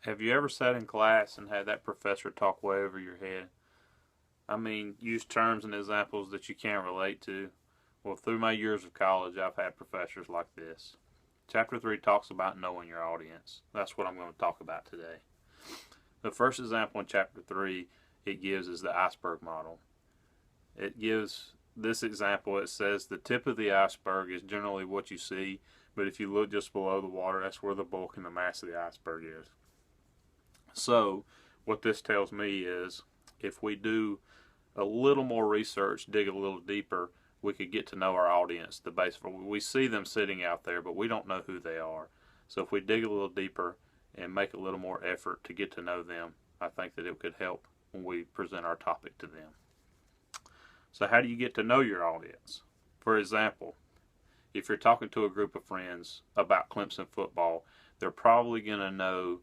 Have you ever sat in class and had that professor talk way over your head? I mean, use terms and examples that you can't relate to. Well, through my years of college, I've had professors like this. Chapter 3 talks about knowing your audience. That's what I'm going to talk about today. The first example in Chapter 3 it gives is the iceberg model. It gives this example, it says the tip of the iceberg is generally what you see, but if you look just below the water, that's where the bulk and the mass of the iceberg is. So, what this tells me is if we do a little more research, dig a little deeper, we could get to know our audience. The base we see them sitting out there, but we don't know who they are. So if we dig a little deeper and make a little more effort to get to know them, I think that it could help when we present our topic to them. So how do you get to know your audience? For example, if you're talking to a group of friends about Clemson football, they're probably going to know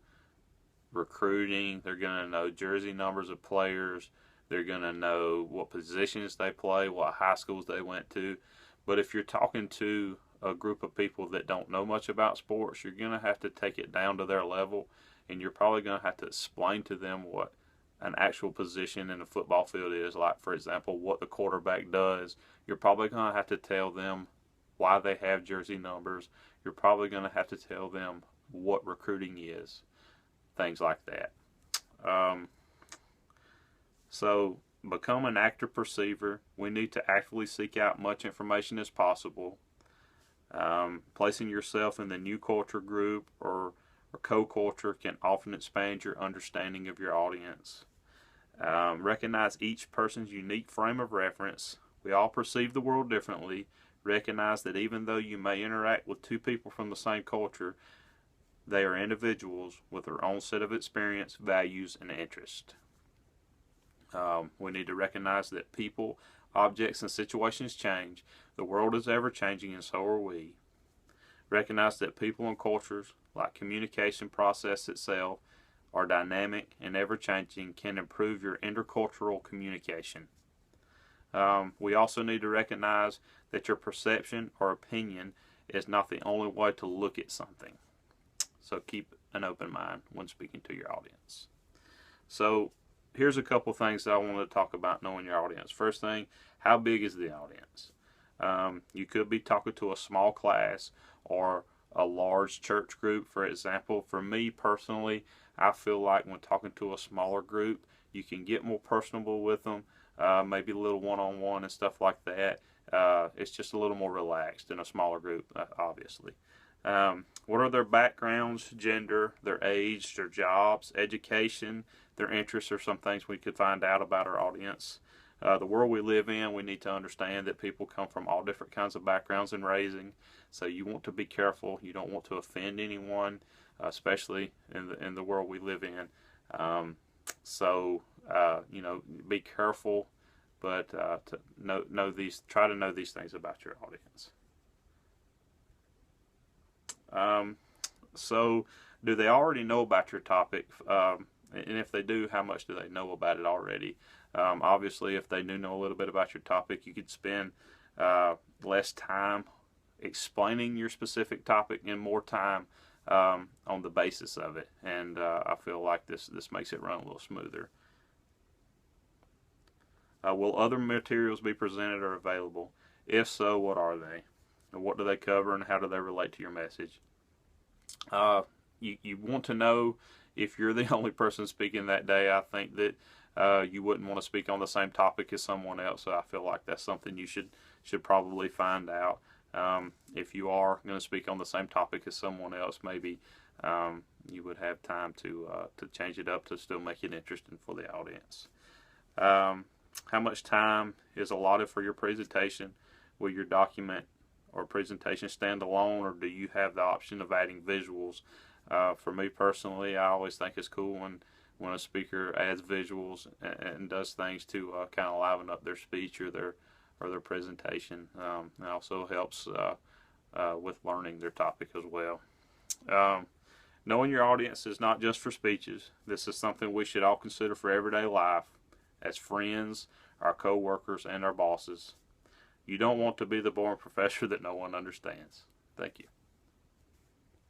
recruiting, they're going to know jersey numbers of players, they're going to know what positions they play, what high schools they went to. But if you're talking to a group of people that don't know much about sports, you're going to have to take it down to their level, and you're probably going to have to explain to them what an actual position in the football field is. Like, for example, what the quarterback does. You're probably going to have to tell them why they have jersey numbers. You're probably going to have to tell them what recruiting is. Things like that. So become an active perceiver. We need to actively seek out much information as possible. Placing yourself in the new culture group or co-culture can often expand your understanding of your audience. Recognize each person's unique frame of reference. We all perceive the world differently. Recognize that even though you may interact with two people from the same culture, they are individuals with their own set of experience, values, and interests. We need to recognize that people, objects, and situations change. The world is ever changing, and so are we. Recognize that people and cultures, like communication process itself, are dynamic and ever changing, can improve your intercultural communication. We also need to recognize that your perception or opinion is not the only way to look at something. So keep an open mind when speaking to your audience. So here's a couple things that I wanted to talk about knowing your audience. First thing, how big is the audience? You could be talking to a small class or a large church group. For example, for me personally, I feel like when talking to a smaller group, you can get more personable with them, maybe a little one-on-one and stuff like that. It's just a little more relaxed in a smaller group, obviously. What are their backgrounds, gender, their age, their jobs, education, their interests are some things we could find out about our audience. The world we live in, we need to understand that people come from all different kinds of backgrounds and raising. So you want to be careful. You don't want to offend anyone, especially in the world we live in. Be careful, but to try to know these things about your audience. So do they already know about your topic? And if they do, how much do they know about it already? Obviously, if they do know a little bit about your topic, you could spend less time explaining your specific topic and more time on the basis of it. And I feel like this makes it run a little smoother. Will other materials be presented or available? If so, what are they? And what do they cover and how do they relate to your message? You want to know if you're the only person speaking that day. I think that you wouldn't want to speak on the same topic as someone else. So I feel like that's something you should probably find out. If you are going to speak on the same topic as someone else, maybe you would have time to change it up to still make it interesting for the audience. How much time is allotted for your presentation? Will your document or presentation stand alone, or do you have the option of adding visuals? For me personally, I always think it's cool when a speaker adds visuals and does things to kind of liven up their speech or their presentation. It also helps with learning their topic as well. Knowing your audience is not just for speeches. This is something we should all consider for everyday life as friends, our co-workers, and our bosses. You don't want to be the boring professor that no one understands. Thank you.